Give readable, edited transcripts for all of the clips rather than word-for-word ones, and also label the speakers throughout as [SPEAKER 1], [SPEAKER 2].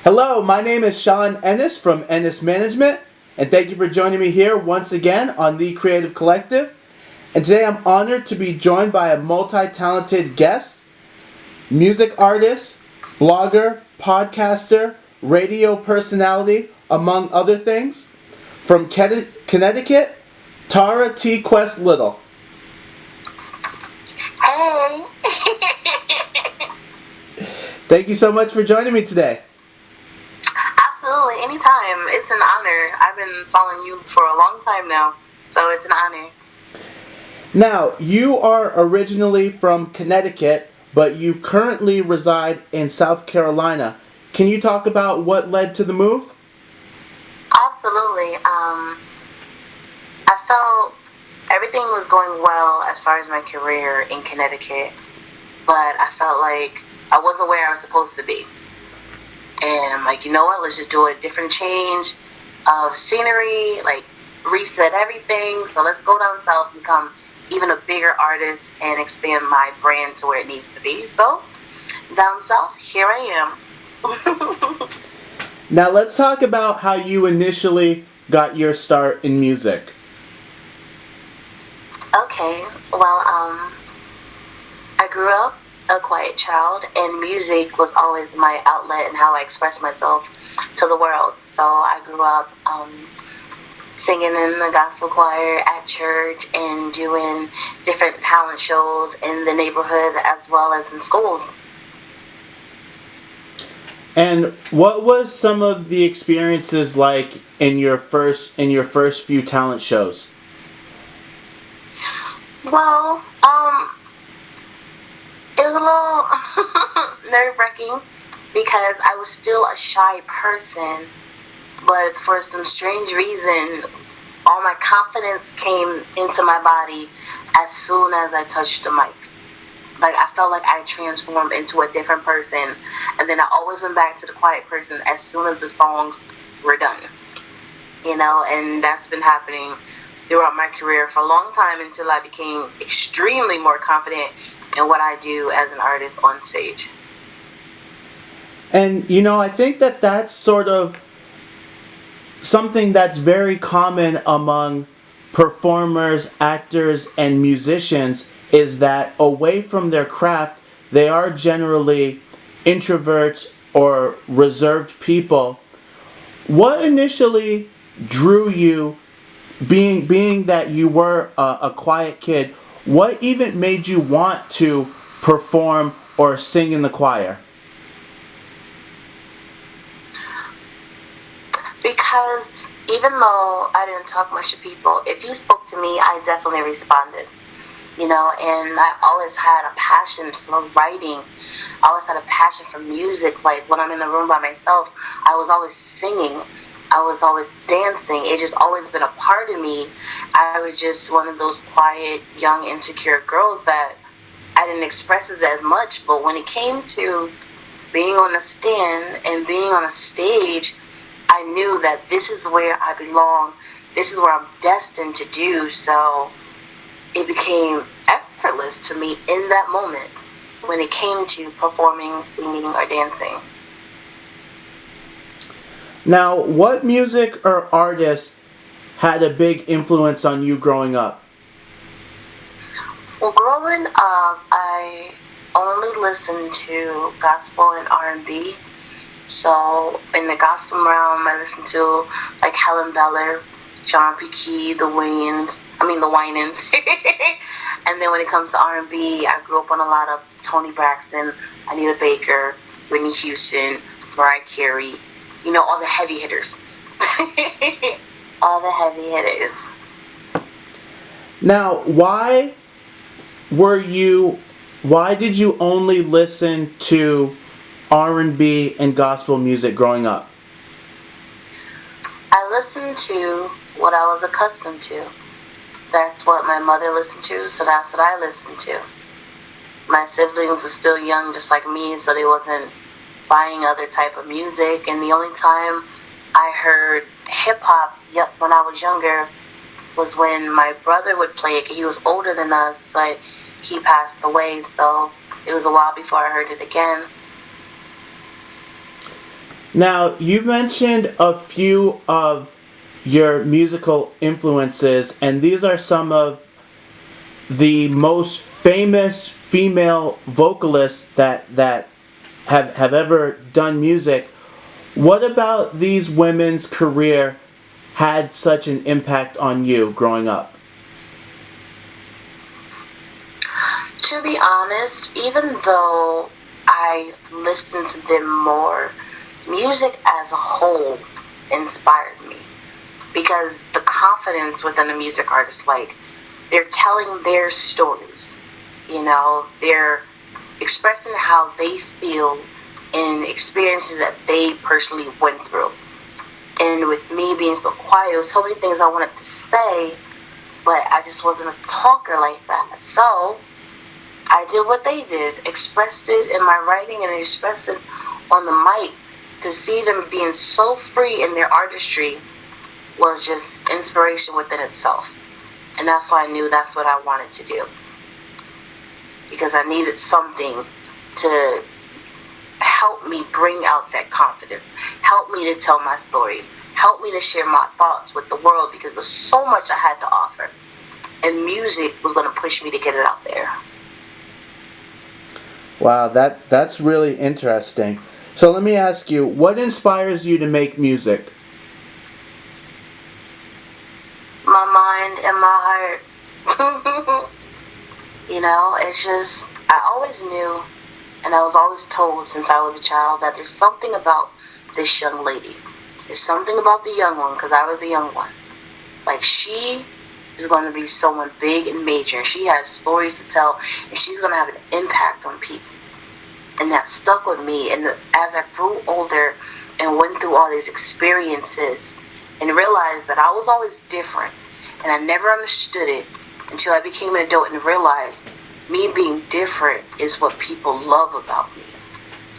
[SPEAKER 1] Hello, my name is Sean Ennis from Ennis Management, and thank you for joining me here once again on The Creative Collective. And today I'm honored to be joined by a multi-talented guest, music artist, blogger, podcaster, radio personality, among other things. From Connecticut, Tara TQuest Little.
[SPEAKER 2] Hey!
[SPEAKER 1] Thank you so much for joining me today.
[SPEAKER 2] Absolutely, anytime. It's an honor. I've been following you for a long time now, so it's an honor.
[SPEAKER 1] Now, you are originally from Connecticut, but you currently reside in South Carolina. Can you talk about what led to the move?
[SPEAKER 2] Absolutely. I felt everything was going well as far as my career in Connecticut, but I felt like I wasn't where I was supposed to be. And I'm like, you know what, let's just do a different change of scenery, like reset everything. So let's go down south and become even a bigger artist and expand my brand to where it needs to be. So down south, here I am.
[SPEAKER 1] Now let's talk about how you initially got your start in music.
[SPEAKER 2] Okay, well, I grew up a quiet child, and music was always my outlet and how I expressed myself to the world. So I grew up singing in the gospel choir at church and doing different talent shows in the neighborhood as well as in schools.
[SPEAKER 1] And what was some of the experiences like in your first few talent shows?
[SPEAKER 2] Well, it was a little nerve-wracking because I was still a shy person, but for some strange reason, all my confidence came into my body as soon as I touched the mic. Like, I felt like I transformed into a different person, and then I always went back to the quiet person as soon as the songs were done. And that's been happening throughout my career for a long time until I became extremely more confident in what I do as an artist on stage.
[SPEAKER 1] And I think that that's sort of something that's very common among performers, actors, and musicians, is that away from their craft, they are generally introverts or reserved people. What initially drew you, being that you were a quiet kid, what even made you want to perform or sing in the choir?
[SPEAKER 2] Because even though I didn't talk much to people, if you spoke to me, I definitely responded. And I always had a passion for writing. I always had a passion for music. Like, when I'm in a room by myself, I was always singing. I was always dancing. It just always been a part of me. I was just one of those quiet, young, insecure girls that I didn't express it as much. But when it came to being on a stand and being on a stage, I knew that this is where I belong. This is where I'm destined to do. So it became effortless to me in that moment when it came to performing, singing, or dancing.
[SPEAKER 1] Now, what music or artist had a big influence on you growing up?
[SPEAKER 2] Well, growing up, I only listened to gospel and R&B. So in the gospel realm, I listened to like Helen Beller, John P. Key, the Winans. And then when it comes to R&B, I grew up on a lot of Toni Braxton, Anita Baker, Whitney Houston, Mariah Carey. All the heavy hitters. All the heavy hitters.
[SPEAKER 1] Now, why did you only listen to R&B and gospel music growing up?
[SPEAKER 2] I listened to what I was accustomed to. That's what my mother listened to, so that's what I listened to. My siblings were still young just like me, so they wasn't buying other type of music, and the only time I heard hip-hop when I was younger was when my brother would play it. He was older than us, but he passed away, so it was a while before I heard it again.
[SPEAKER 1] Now, you mentioned a few of your musical influences, and these are some of the most famous female vocalists that have ever done music. What about these women's career had such an impact on you growing up?
[SPEAKER 2] To be honest, even though I listened to them more, music as a whole inspired me because the confidence within a music artist, like they're telling their stories, they're expressing how they feel and experiences that they personally went through. And with me being so quiet, there was so many things I wanted to say, but I just wasn't a talker like that. So I did what they did, expressed it in my writing and expressed it on the mic. To see them being so free in their artistry was just inspiration within itself. And that's why I knew that's what I wanted to do. Because I needed something to help me bring out that confidence, help me to tell my stories, help me to share my thoughts with the world because there was so much I had to offer. And music was going to push me to get it out there.
[SPEAKER 1] Wow, that's really interesting. So let me ask you, what inspires you to make music?
[SPEAKER 2] My mind and my heart. It's just, I always knew, and I was always told since I was a child that there's something about this young lady. There's something about the young one, because I was the young one. Like, she is going to be someone big and major, and she has stories to tell, and she's going to have an impact on people. And that stuck with me, and as I grew older and went through all these experiences and realized that I was always different, and I never understood it until I became an adult and realized me being different is what people love about me.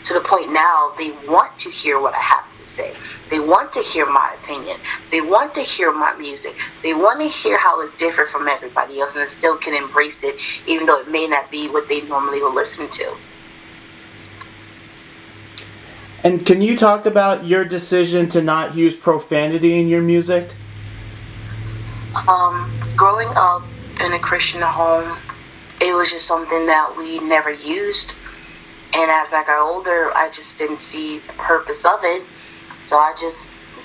[SPEAKER 2] To the point now, they want to hear what I have to say. They want to hear my opinion. They want to hear my music. They want to hear how it's different from everybody else, and they still can embrace it, even though it may not be what they normally will listen to.
[SPEAKER 1] And can you talk about your decision to not use profanity in your music?
[SPEAKER 2] Growing up in a Christian home, it was just something that we never used. And as I got older, I just didn't see the purpose of it. So I just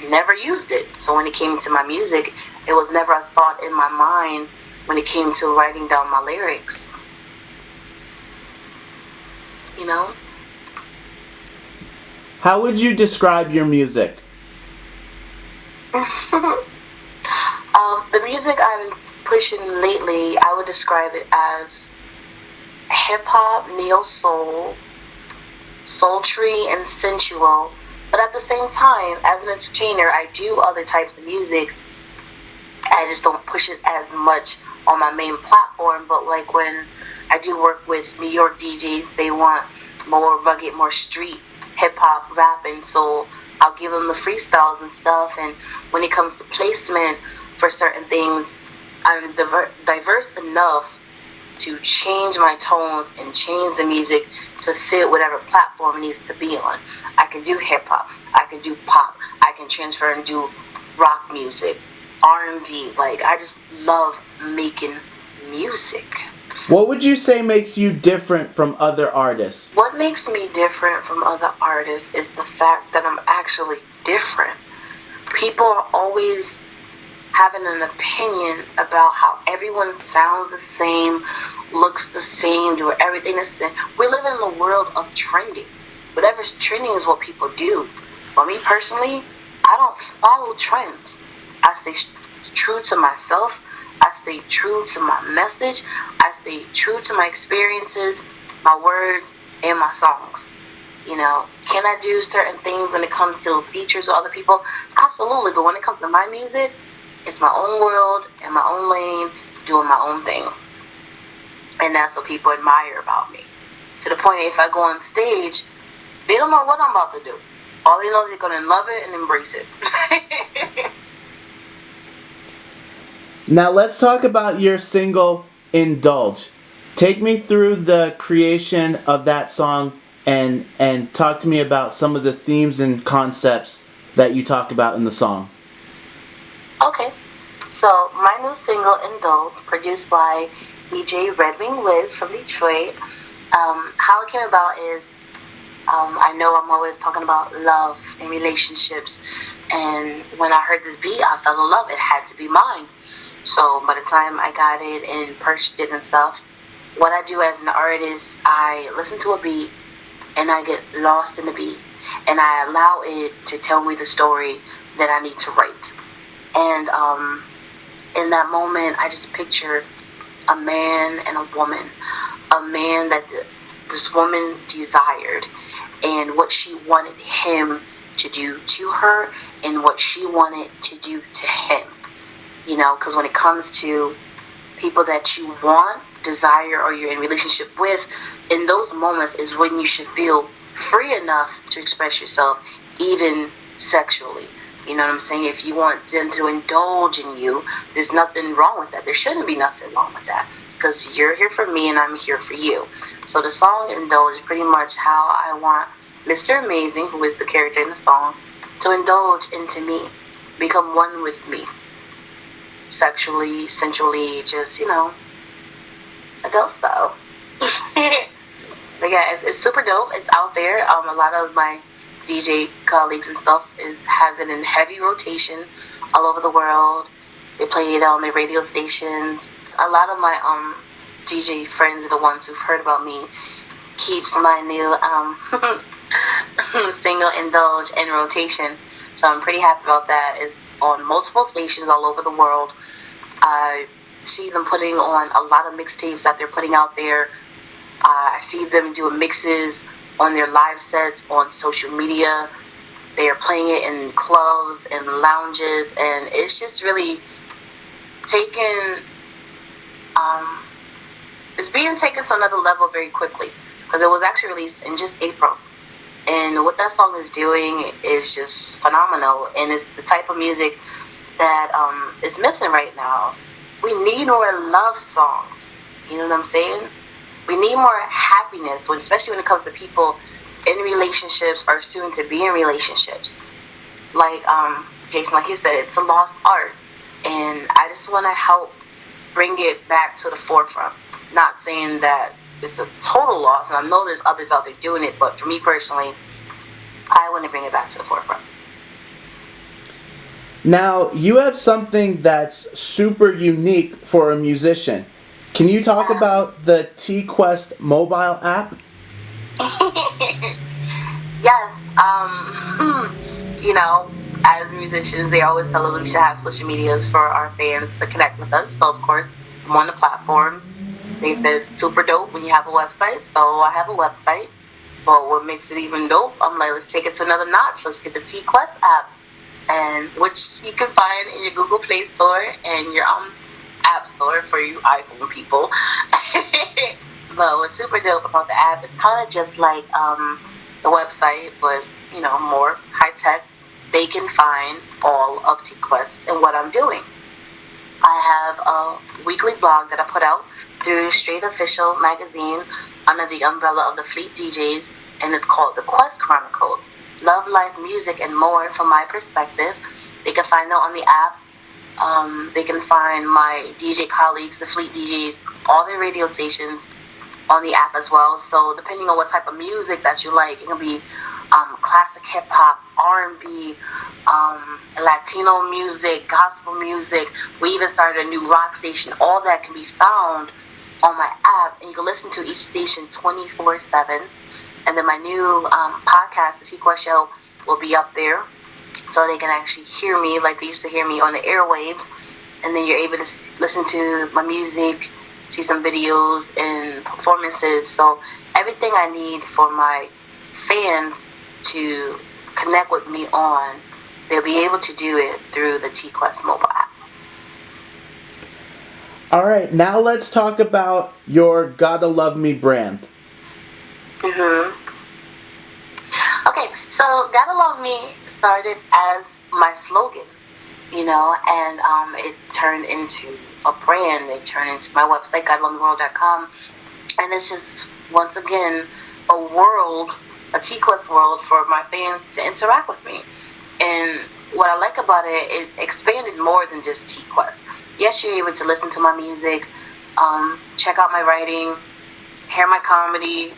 [SPEAKER 2] never used it. So when it came to my music, it was never a thought in my mind when it came to writing down my lyrics.
[SPEAKER 1] How would you describe your music?
[SPEAKER 2] The music I've been pushing lately, I would describe it as hip-hop, neo-soul, sultry, and sensual. But at the same time, as an entertainer, I do other types of music. I just don't push it as much on my main platform. But like when I do work with New York DJs, they want more rugged, more street hip-hop rapping. So I'll give them the freestyles and stuff. And when it comes to placement for certain things, I'm diverse enough to change my tones and change the music to fit whatever platform it needs to be on. I can do hip-hop, I can do pop, I can transfer and do rock music, R&B. Like, I just love making music.
[SPEAKER 1] What would you say makes you different from other artists?
[SPEAKER 2] What makes me different from other artists is the fact that I'm actually different. People are always having an opinion about how everyone sounds the same, looks the same, do everything the same. We live in the world of trending. Whatever's trending is what people do. But me personally, I don't follow trends. I stay true to myself. I stay true to my message. I stay true to my experiences, my words, and my songs. Can I do certain things when it comes to features with other people? Absolutely. But when it comes to my music, it's my own world and my own lane, doing my own thing. And that's what people admire about me. To the point if I go on stage, they don't know what I'm about to do. All they know is they're going to love it and embrace it.
[SPEAKER 1] Now let's talk about your single, Indulge. Take me through the creation of that song and talk to me about some of the themes and concepts that you talk about in the song.
[SPEAKER 2] Okay. So my new single, Indulge, produced by DJ Red Wing Wiz from Detroit. How it came about is I know I'm always talking about love and relationships, and when I heard this beat, I fell in love. It had to be mine. So by the time I got it and purchased it and stuff, what I do as an artist, I listen to a beat and I get lost in the beat, and I allow it to tell me the story that I need to write. And in that moment, I just picture a man and a woman, a man that this woman desired, and what she wanted him to do to her, and what she wanted to do to him. You know, because when it comes to people that you want, desire, or you're in relationship with, in those moments is when you should feel free enough to express yourself, even sexually. You know what I'm saying? If you want them to indulge in you, there's nothing wrong with that. There shouldn't be nothing wrong with that, because you're here for me and I'm here for you. So the song Indulge is pretty much how I want Mr. Amazing, who is the character in the song, to indulge into me, become one with me, sexually, sensually, just, you know, adult style. But yeah, it's super dope. It's out there. A lot of my DJ colleagues and stuff has it in heavy rotation all over the world. They play it on their radio stations. A lot of my DJ friends are the ones who've heard about me. Keeps my new single Indulge in rotation. So I'm pretty happy about that. It's on multiple stations all over the world. I see them putting on a lot of mixtapes that they're putting out there. I see them doing mixes on their live sets on social media. They are playing it in clubs and lounges, and it's just really taken. It's being taken to another level very quickly, because it was actually released in just April. And what that song is doing is just phenomenal, and it's the type of music that is missing right now. We need more love songs. You know what I'm saying? We need more happiness, especially when it comes to people in relationships or soon to be in relationships. Like Jason, like he said, it's a lost art, and I just want to help bring it back to the forefront. Not saying that it's a total loss, and I know there's others out there doing it, but for me personally, I want to bring it back to the forefront.
[SPEAKER 1] Now, you have something that's super unique for a musician. Can you talk about the TQuest mobile app?
[SPEAKER 2] Yes. You know, as musicians, they always tell us we should have social medias for our fans to connect with us. So, of course, I'm on the platform. They said it's super dope when you have a website. So, I have a website. But what makes it even dope, I'm like, let's take it to another notch. Let's get the TQuest app, and which you can find in your Google Play Store and your App Store for you iPhone people. But what's super dope about the app is kind of just like the website, but you know, more high tech. They can find all of TQuest and what I'm doing. I have a weekly blog that I put out through Straight Official magazine under the umbrella of the Fleet DJs, and it's called The Quest Chronicles. Love, life, music, and more from my perspective. They can find that on the app. They can find my DJ colleagues, the Fleet DJs, all their radio stations on the app as well. So depending on what type of music that you like, it can be classic hip hop, R&B, Latino music, gospel music. We even started a new rock station. All that can be found on my app, and you can listen to each station 24/7. And then my new podcast, the TQuest Show, will be up there, so they can actually hear me like they used to hear me on the airwaves. And then you're able to listen to my music, see some videos and performances. So everything I need for my fans to connect with me on, they'll be able to do it through the TQuest mobile app.
[SPEAKER 1] All right, now let's talk about your Gotta Love Me brand.
[SPEAKER 2] Okay, so Gotta Love Me started as my slogan, you know, and it turned into a brand. It turned into my website, GottaLoveMeWorld.com, and it's just, once again, a world, a TQuest world for my fans to interact with me. And what I like about it expanded more than just TQuest. Yes, you're able to listen to my music, check out my writing, hear my comedy,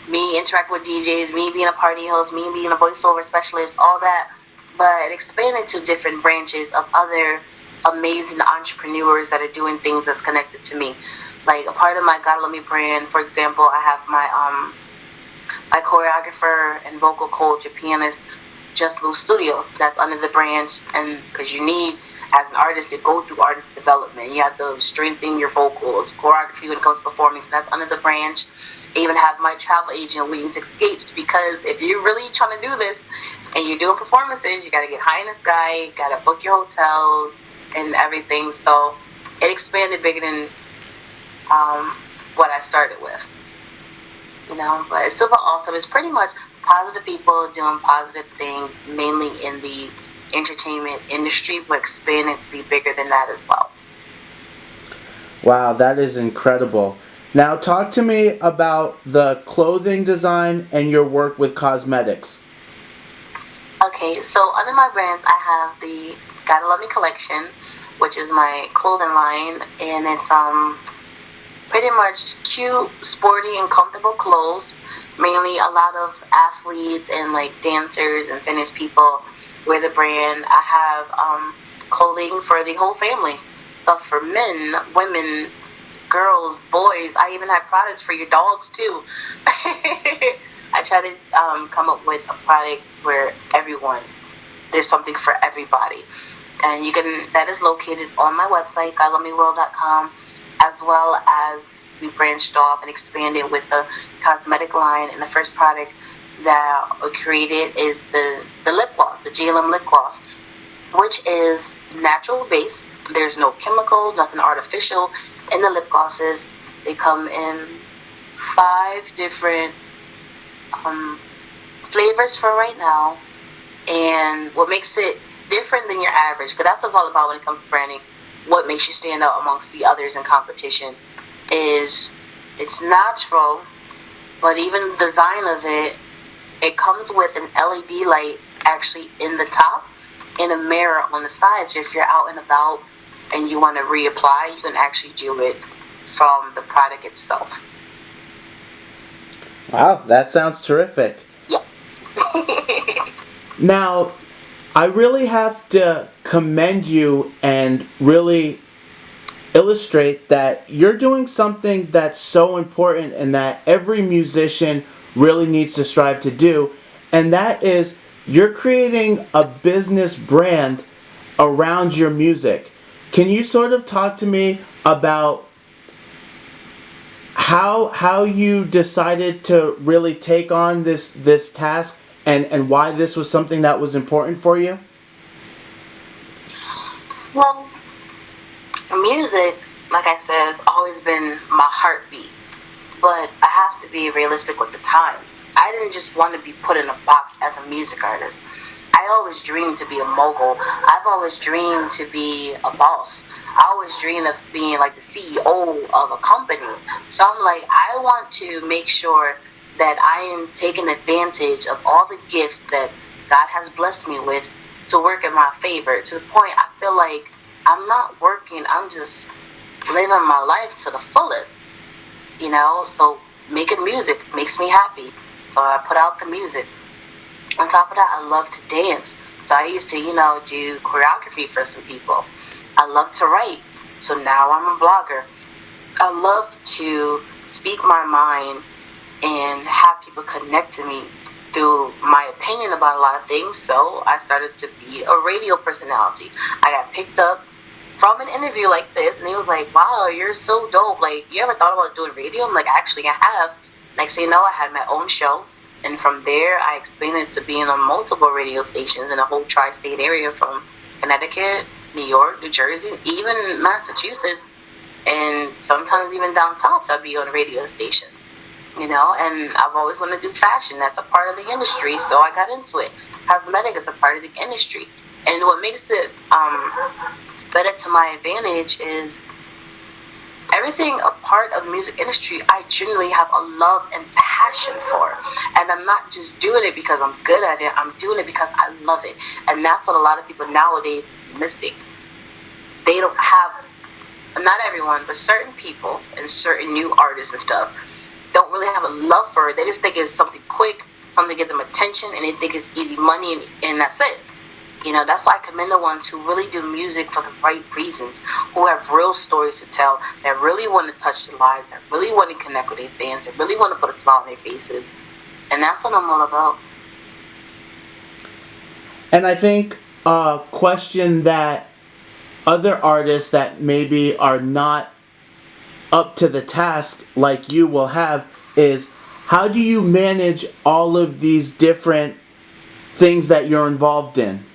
[SPEAKER 2] me interact with DJs, me being a party host, me being a voiceover specialist, all that. But it expanded to different branches of other amazing entrepreneurs that are doing things that's connected to me. Like a part of my God Love Me brand, for example, I have my choreographer and vocal coach, a pianist, Just Move Studios. That's under the branch, and because you need, as an artist, to go through artist development, you have to strengthen your vocals, choreography when it comes to performing. So that's under the branch. I even have my travel agent, Wings Escapes, because if you're really trying to do this and you're doing performances, you got to get high in the sky, you got to book your hotels and everything. So it expanded bigger than what I started with. But it's super awesome. It's pretty much positive people doing positive things, mainly in the entertainment industry, but expanding to be bigger than that as well.
[SPEAKER 1] Wow, that is incredible. Now, talk to me about the clothing design and your work with cosmetics.
[SPEAKER 2] Okay, so under my brands, I have the Gotta Love Me collection, which is my clothing line, and it's pretty much cute, sporty, and comfortable clothes. Mainly a lot of athletes and like dancers and fitness people wear the brand. I have clothing for the whole family, stuff for men, women, girls, boys. I even have products for your dogs too. I try to come up with a product where there's something for everybody. And that is located on my website, godlovemeworld.com, as well as we branched off and expanded with the cosmetic line. And the first product that we created is the lip gloss, the GLM lip gloss, which is natural base. There's no chemicals, nothing artificial in the lip glosses. They come in 5 different flavors for right now. And what makes it different than your average, because that's what it's all about when it comes to branding, what makes you stand out amongst the others in competition, is it's natural, but even the design of it comes with an LED light actually in the top and a mirror on the side. So if you're out and about and you want to reapply, you can actually do it from the product itself.
[SPEAKER 1] Wow, that sounds terrific.
[SPEAKER 2] Yeah.
[SPEAKER 1] Now, I really have to commend you and really illustrate that you're doing something that's so important and that every musician really needs to strive to do, and that is you're creating a business brand around your music. Can you sort of talk to me about how you decided to really take on this task and why this was something that was important for you?
[SPEAKER 2] Well, music, like I said, has always been my heartbeat. But I have to be realistic with the times. I didn't just want to be put in a box as a music artist. I always dreamed to be a mogul. I've always dreamed to be a boss. I always dreamed of being like the CEO of a company. So I'm like, I want to make sure that I am taking advantage of all the gifts that God has blessed me with to work in my favor. To the point I feel like I'm not working, I'm just living my life to the fullest. So making music makes me happy. So I put out the music. On top of that, I love to dance. So I used to, do choreography for some people. I love to write. So now I'm a blogger. I love to speak my mind and have people connect to me through my opinion about a lot of things. So I started to be a radio personality. I got picked up from an interview like this, and he was like, wow, you're so dope. Like, you ever thought about doing radio? I'm like, actually, I have. Next thing you know, I had my own show. And from there, I expanded to being on multiple radio stations in the whole tri-state area, from Connecticut, New York, New Jersey, even Massachusetts, and sometimes even down south, I'd be on radio stations. And I've always wanted to do fashion. That's a part of the industry, so I got into it. Cosmetic is a part of the industry. And what makes it better to my advantage is everything a part of the music industry, I genuinely have a love and passion for. And I'm not just doing it because I'm good at it, I'm doing it because I love it. And that's what a lot of people nowadays is missing. They don't have, not everyone, but certain people and certain new artists and stuff don't really have a love for it. They just think it's something quick, something to get them attention, and they think it's easy money, and that's it. That's why I commend the ones who really do music for the right reasons, who have real stories to tell, that really want to touch the lives, that really want to connect with their fans, that really want to put a smile on their faces. And that's what I'm all about.
[SPEAKER 1] And I think a question that other artists that maybe are not up to the task like you will have is, how do you manage all of these different things that you're involved in?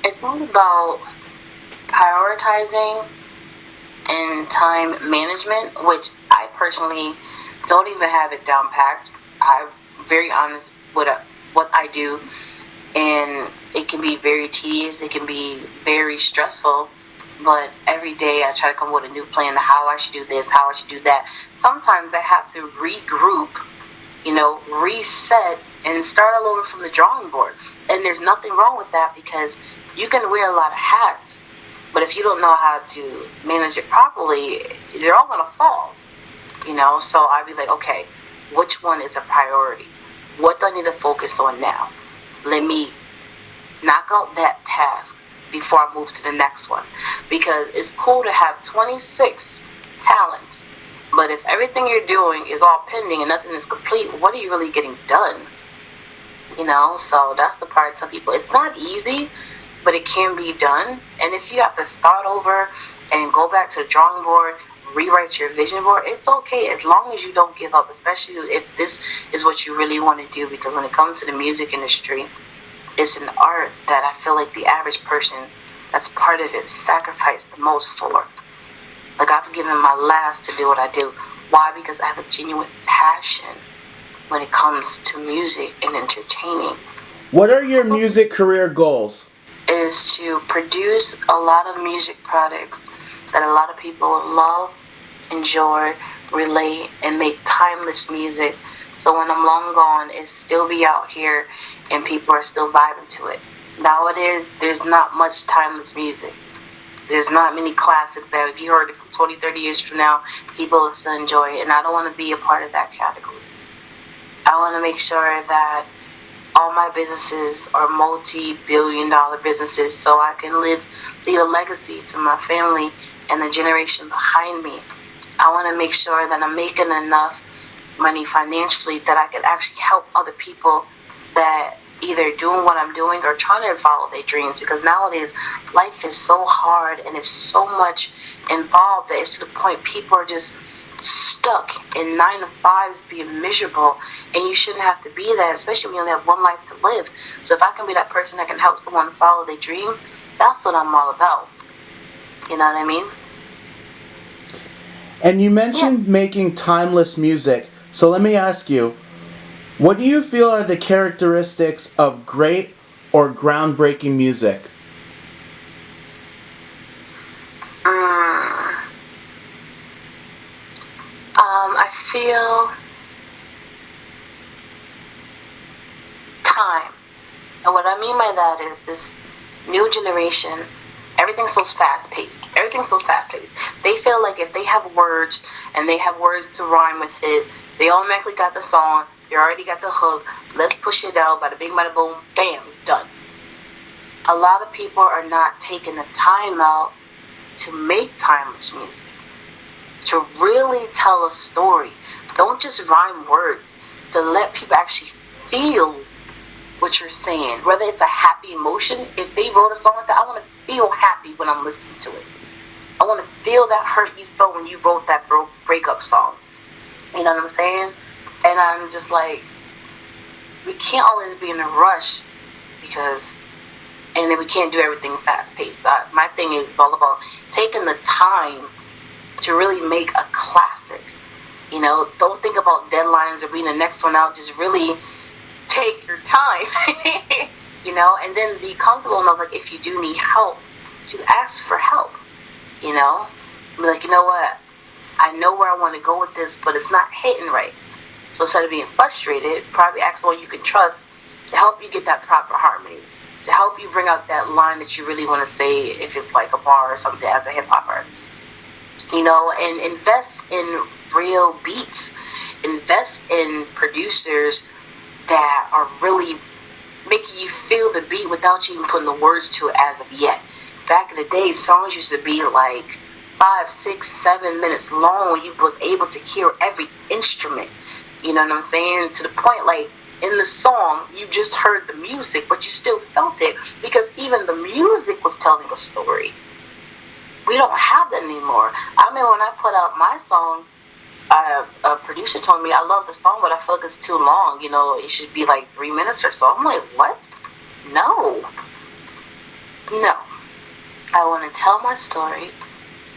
[SPEAKER 2] It's all about prioritizing and time management, which I personally don't even have it down packed. I'm very honest with what I do, and it can be very tedious, it can be very stressful, but every day I try to come up with a new plan to how I should do this, how I should do that. Sometimes I have to regroup, reset, and start all over from the drawing board. And there's nothing wrong with that, because you can wear a lot of hats, but if you don't know how to manage it properly, they're all gonna fall. So I'd be like, okay, which one is a priority? What do I need to focus on now? Let me knock out that task before I move to the next one. Because it's cool to have 26 talents, but if everything you're doing is all pending and nothing is complete, what are you really getting done? So that's the part I tell people. It's not easy, but it can be done. And if you have to start over and go back to the drawing board, rewrite your vision board, it's okay, as long as you don't give up, especially if this is what you really want to do. Because when it comes to the music industry, it's an art that I feel like the average person that's part of it sacrificed the most for. Like, I've given my last to do what I do. Why? Because I have a genuine passion when it comes to music and entertaining.
[SPEAKER 1] What are your music career goals?
[SPEAKER 2] Is to produce a lot of music products that a lot of people love, enjoy, relate, and make timeless music. So when I'm long gone, it still be out here and people are still vibing to it. Nowadays, there's not much timeless music. There's not many classics that if you heard it from 20, 30 years from now, people will still enjoy it. And I don't want to be a part of that category. I want to make sure that all my businesses are multi-billion-dollar businesses, so I can leave a legacy to my family and the generation behind me. I want to make sure that I'm making enough money financially that I can actually help other people that either doing what I'm doing or trying to follow their dreams. Because nowadays, life is so hard and it's so much involved that it's to the point people are just stuck in 9 to 5s being miserable, and you shouldn't have to be that, especially when you only have one life to live. So if I can be that person that can help someone follow their dream, that's what I'm all about. You know what I mean?
[SPEAKER 1] And you mentioned making timeless music. So let me ask you, what do you feel are the characteristics of great or groundbreaking music?
[SPEAKER 2] I feel time. And what I mean by that is this new generation, everything's so fast-paced. They feel like if they have words and they have words to rhyme with it, they automatically got the song, they already got the hook, let's push it out, bada bing, bada boom, bam, it's done. A lot of people are not taking the time out to make timeless music, to really tell a story. Don't just rhyme words, to let people actually feel what you're saying. Whether it's a happy emotion, if they wrote a song like that, I want to feel happy when I'm listening to it. I want to feel that hurt you felt when you wrote that breakup song. You know what I'm saying? And I'm just like, we can't always be in a rush, and then we can't do everything fast-paced. My thing is, it's all about taking the time to really make a classic. Don't think about deadlines or being the next one out. Just really take your time, and then be comfortable enough, like, if you do need help, to ask for help. you know? Be like, you know what? I know where I want to go with this, but it's not hitting right. So instead of being frustrated, probably ask someone you can trust to help you get that proper harmony, to help you bring out that line that you really want to say if it's like a bar or something as a hip hop artist. And invest in real beats, invest in producers that are really making you feel the beat without you even putting the words to it as of yet. Back in the day, songs used to be like 5, 6, 7 minutes long. You was able to hear every instrument. You know what I'm saying? To the point, like, in the song, you just heard the music, but you still felt it because even the music was telling a story. We don't have that anymore. I mean, when I put out my song, a producer told me, I love the song, but I feel like it's too long. It should be like 3 minutes or so. I'm like, what? No. I want to tell my story,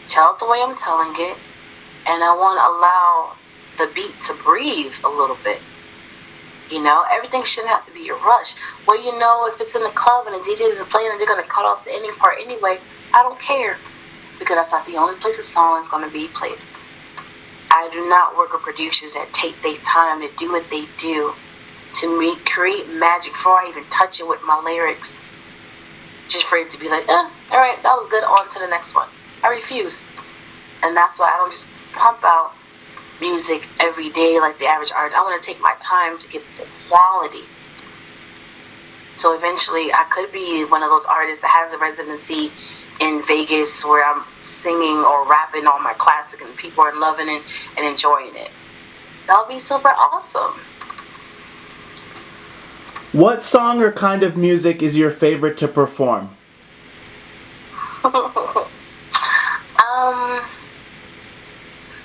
[SPEAKER 2] tell it the way I'm telling it, and I want to allow the beat to breathe a little bit. Everything shouldn't have to be a rush. Well, if it's in the club and the DJs is playing and they're going to cut off the ending part anyway, I don't care. Because that's not the only place a song is going to be played. I do not work with producers that take their time to do what they do to create magic before I even touch it with my lyrics. Just for it to be like, alright, that was good, on to the next one. I refuse. And that's why I don't just pump out music every day like the average artist. I want to take my time to give the quality. So eventually I could be one of those artists that has a residency in Vegas where I'm singing or rapping on my classic and people are loving it and enjoying it. That'll be super awesome.
[SPEAKER 1] What song or kind of music is your favorite to perform?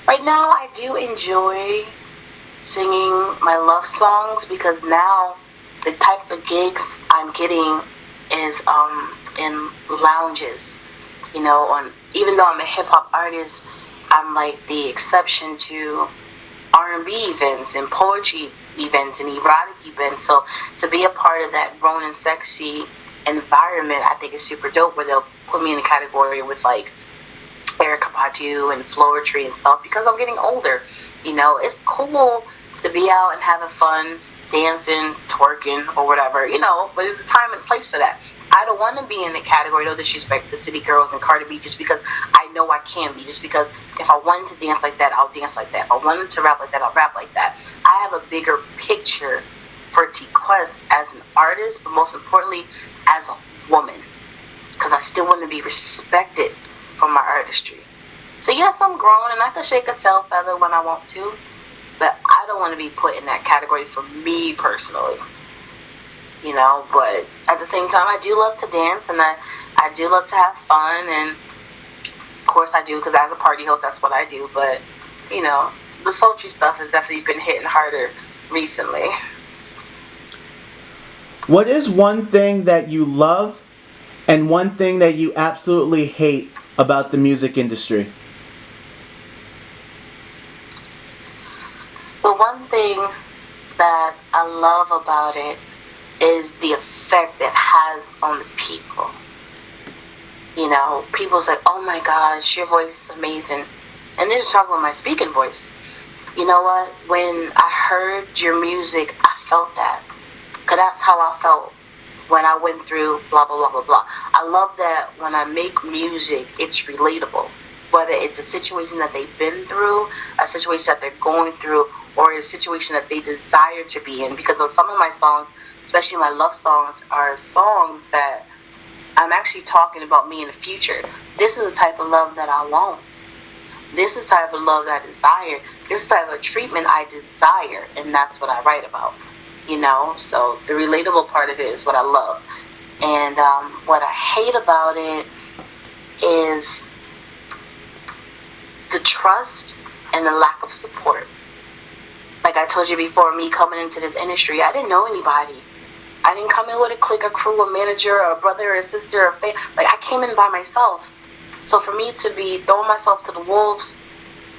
[SPEAKER 2] Right now I do enjoy singing my love songs because now the type of gigs I'm getting is in lounges. Even though I'm a hip hop artist, I'm like the exception to R&B events and poetry events and erotic events. So to be a part of that grown and sexy environment, I think is super dope. Where they'll put me in a category with like Erykah Badu and Floetry and stuff because I'm getting older. It's cool to be out and having fun, dancing, twerking, or whatever. But there's a time and place for that. I don't want to be in the category, no disrespect to City Girls and Cardi B, just because I know I can be. Just because if I wanted to dance like that, I'll dance like that. If I wanted to rap like that, I'll rap like that. I have a bigger picture for TQuest as an artist, but most importantly, as a woman. Because I still want to be respected for my artistry. So yes, I'm grown and I can shake a tail feather when I want to, but I don't want to be put in that category for me personally. But at the same time, I do love to dance and I do love to have fun, and of course I do because as a party host, that's what I do. But the sultry stuff has definitely been hitting harder recently.
[SPEAKER 1] What is one thing that you love and one thing that you absolutely hate about the music industry?
[SPEAKER 2] The one thing that I love about it is the effect it has on the people. People say, oh my gosh, your voice is amazing. And they're just talking about my speaking voice. You know what? When I heard your music, I felt that. Because that's how I felt when I went through blah, blah, blah, blah, blah. I love that when I make music, it's relatable. Whether it's a situation that they've been through, a situation that they're going through, or a situation that they desire to be in. Because on some of my songs, especially my love songs, are songs that I'm actually talking about me in the future. This is the type of love that I want. This is the type of love that I desire. This is the type of treatment I desire. And that's what I write about. So the relatable part of it is what I love. And what I hate about it is the trust and the lack of support. Like I told you before, me coming into this industry, I didn't know anybody. I didn't come in with a clique, a crew, a manager, or a brother, or a sister, or like I came in by myself. So for me to be throwing myself to the wolves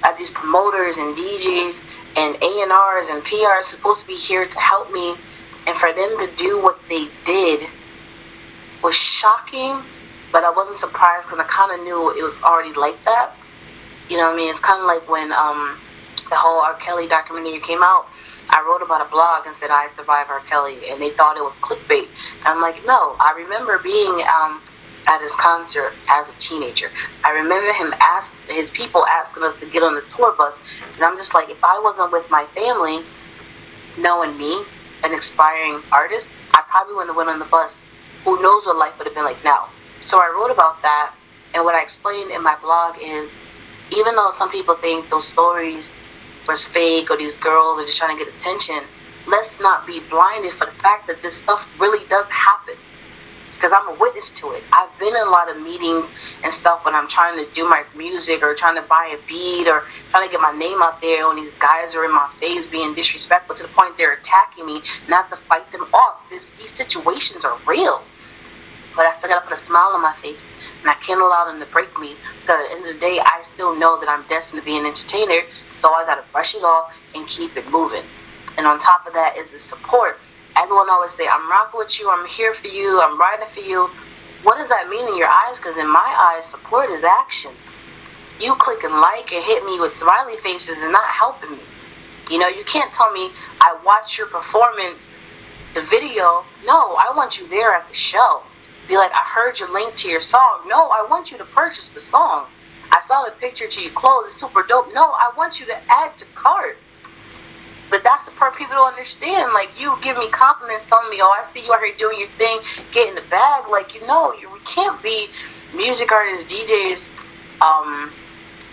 [SPEAKER 2] at these promoters and DJs and A&Rs and PRs supposed to be here to help me, and for them to do what they did was shocking But I wasn't surprised because I kind of knew it was already like that. You know what I mean? It's kind of like when the whole R. Kelly documentary came out. I wrote about a blog and said I survived R. Kelly, and they thought it was clickbait. And I'm like, no. I remember being at his concert as a teenager. I remember his people asking us to get on the tour bus, and I'm just like, if I wasn't with my family, knowing me, an aspiring artist, I probably wouldn't have went on the bus. Who knows what life would have been like now? So I wrote about that, and what I explained in my blog is, even though some people think those stories was fake or these girls are just trying to get attention, let's not be blinded for the fact that this stuff really does happen. Because I'm a witness to it. I've been in a lot of meetings and stuff when I'm trying to do my music or trying to buy a beat or trying to get my name out there, when these guys are in my face being disrespectful to the point they're attacking me, not to fight them off. These situations are real. But I still gotta put a smile on my face, and I can't allow them to break me, because at the end of the day, I still know that I'm destined to be an entertainer, so I gotta brush it off and keep it moving. And on top of that is the support. Everyone always say, I'm rocking with you, I'm here for you, I'm riding for you. What does that mean in your eyes? Because in my eyes, support is action. You click and like and hit me with smiley faces is not helping me. You know, you can't tell me, I watched your performance, the video. No, I want you there at the show. Be like, I heard your link to your song. No, I want you to purchase the song. I saw the picture to your clothes. It's super dope. No, I want you to add to cart. But that's the part people don't understand. Like, you give me compliments telling me, oh, I see you out here doing your thing, getting the bag. Like, you know, we can't be music artists, DJs,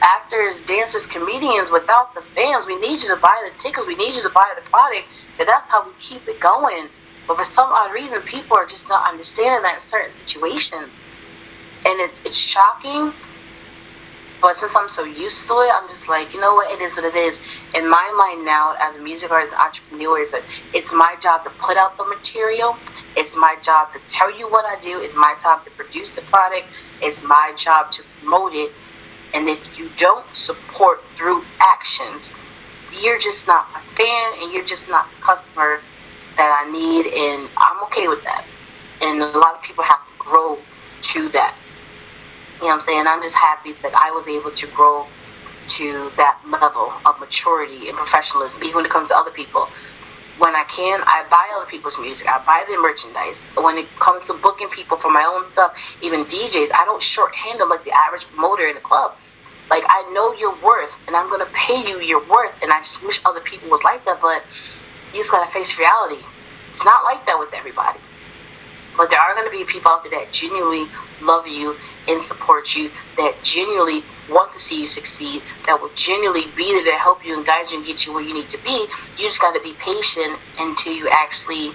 [SPEAKER 2] actors, dancers, comedians without the fans. We need you to buy the tickets. We need you to buy the product. And that's how we keep it going. But for some odd reason, people are just not understanding that in certain situations. And it's shocking. But since I'm so used to it, I'm just like, you know what, it is what it is. In my mind now, as a music artist and entrepreneur, is that it's my job to put out the material. It's my job to tell you what I do. It's my job to produce the product. It's my job to promote it. And if you don't support through actions, you're just not my fan, and you're just not the customer that I need, and I'm okay with that. And a lot of people have to grow to that. You know what I'm saying? I'm just happy that I was able to grow to that level of maturity and professionalism, even when it comes to other people. When I can, I buy other people's music. I buy their merchandise. When it comes to booking people for my own stuff, even DJs, I don't shorthand them like the average promoter in a club. Like, I know your worth, and I'm going to pay you your worth, and I just wish other people was like that, but you just got to face reality. It's not like that with everybody. But there are going to be people out there that genuinely love you and support you, that genuinely want to see you succeed, that will genuinely be there to help you and guide you and get you where you need to be. You just got to be patient until you actually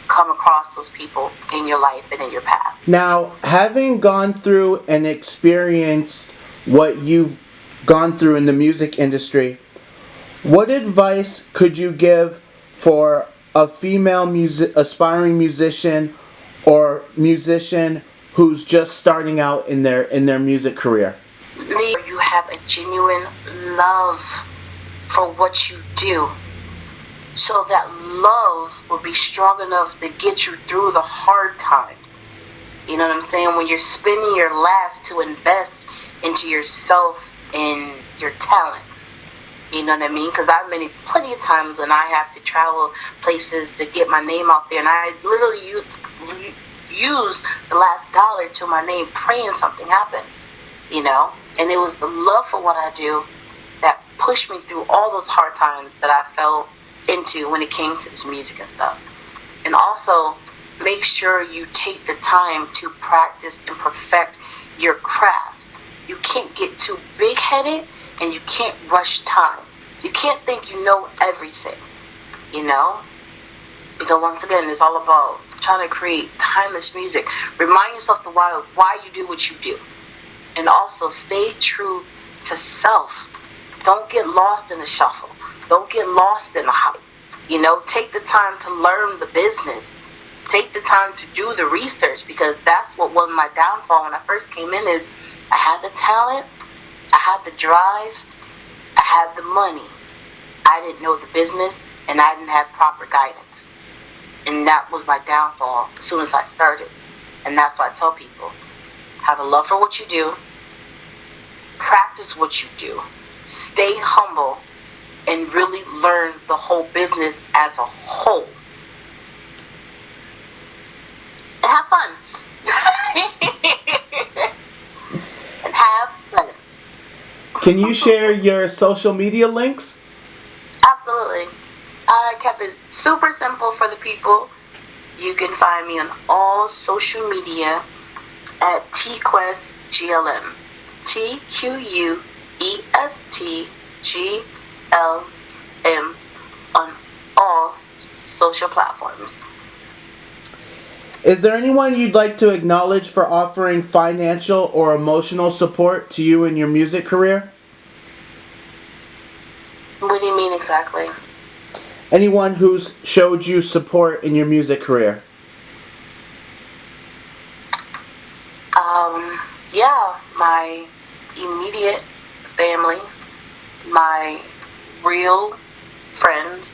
[SPEAKER 2] come across those people in your life and in your path.
[SPEAKER 1] Now, having gone through and experienced what you've gone through in the music industry, what advice could you give for a female aspiring musician or musician who's just starting out in their music career?
[SPEAKER 2] You have a genuine love for what you do, so that love will be strong enough to get you through the hard time. You know what I'm saying? When you're spending your last to invest into yourself and your talent. You know what I mean? Because I've been plenty of times when I have to travel places to get my name out there, and I literally use the last dollar to my name, praying something happened. You know? And it was the love for what I do that pushed me through all those hard times that I fell into when it came to this music and stuff. And also, make sure you take the time to practice and perfect your craft. You can't get too big-headed, and you can't rush time. You can't think you know everything, you know? Because once again, it's all about trying to create timeless music. Remind yourself why you do what you do. And also stay true to self. Don't get lost in the shuffle. Don't get lost in the hype. You know, take the time to learn the business. Take the time to do the research, because that's what was my downfall when I first came in. Is I had the talent, I had the drive, I had the money. I didn't know the business, and I didn't have proper guidance. And that was my downfall as soon as I started. And that's why I tell people, have a love for what you do, practice what you do, stay humble, and really learn the whole business as a whole. And have fun. And have fun.
[SPEAKER 1] Can you share your social media links?
[SPEAKER 2] Absolutely. I kept it super simple for the people. You can find me on all social media at TQuest GLM. TQuest GLM on all social platforms.
[SPEAKER 1] Is there anyone you'd like to acknowledge for offering financial or emotional support to you in your music career?
[SPEAKER 2] What do you mean exactly?
[SPEAKER 1] Anyone who's showed you support in your music career?
[SPEAKER 2] Yeah, my immediate family, my real friends,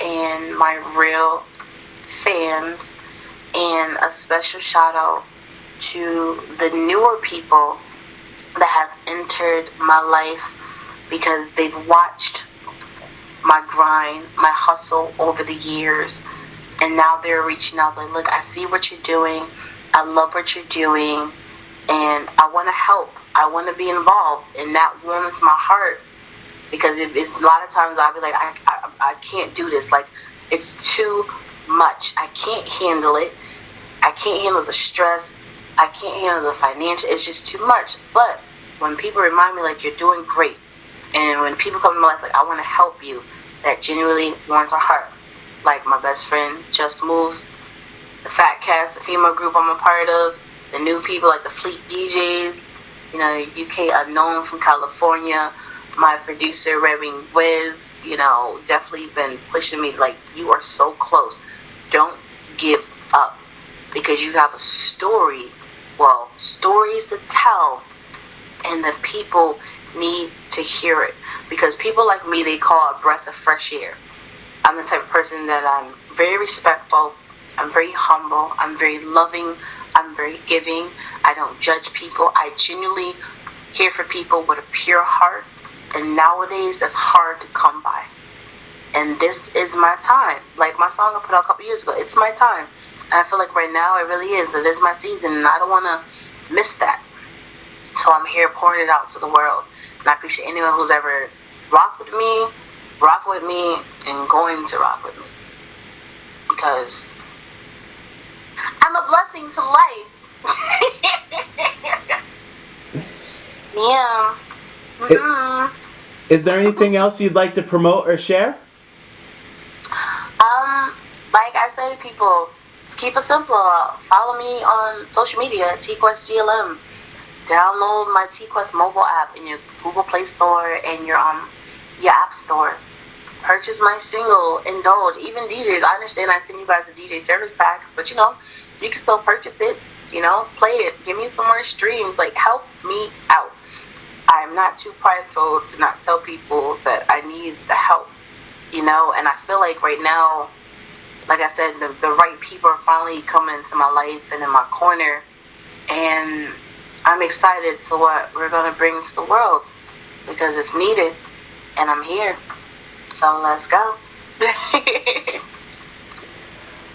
[SPEAKER 2] and my real fans, and a special shout out to the newer people that has entered my life because they've watched my grind, my hustle over the years, and now they're reaching out like, look, I see what you're doing, I love what you're doing, and I want to help, I want to be involved, and that warms my heart, because it's a lot of times I'll be like, I can't do this, like, it's too much, I can't handle it, I can't handle the stress, I can't handle the financial, it's just too much. But when people remind me like, you're doing great, and when people come to my life like, I want to help you, that genuinely warms our heart. Like my best friend Just Moves, the Fat Cats, the female group I'm a part of, the new people like the Fleet DJs, you know, UK Unknown from California, my producer Reverend Wiz, you know, definitely been pushing me like, you are so close. Don't give up, because you have a story, well, stories to tell, and the people need to hear it, because people like me, they call a breath of fresh air. I'm the type of person that I'm very respectful, I'm very humble, I'm very loving, I'm very giving, I don't judge people, I genuinely care for people with a pure heart, and nowadays that's hard to come by. And this is my time. Like my song I put out a couple years ago, it's my time. And I feel like right now it really is. It is my season, and I don't want to miss that. So I'm here pouring it out to the world. And I appreciate anyone who's ever rock with me, and going to rock with me. Because I'm a blessing to life. Yeah. Mm-hmm.
[SPEAKER 1] Is there anything else you'd like to promote or share?
[SPEAKER 2] Like I say to people, keep it simple. Follow me on social media, TQuest GLM. Download my TQuest mobile app in your Google Play Store and your App Store. Purchase my single, Indulge. Even DJs, I understand I send you guys the DJ service packs, but you know, you can still purchase it, you know, play it, give me some more streams, like help me out. I'm not too prideful to not tell people that I need the help, you know, and I feel like right now, like I said, the right people are finally coming into my life and in my corner, and I'm excited to what we're going to bring to the world, because it's needed, and I'm here. So let's go.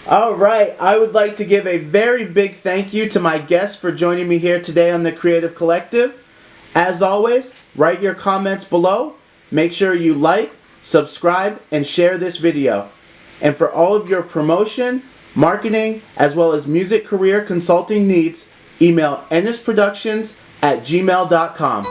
[SPEAKER 1] All right, I would like to give a very big thank you to my guests for joining me here today on the Creative Collective. As always, write your comments below. Make sure you like, subscribe, and share this video. And for all of your promotion, marketing, as well as music career consulting needs, email ennisproductions@gmail.com.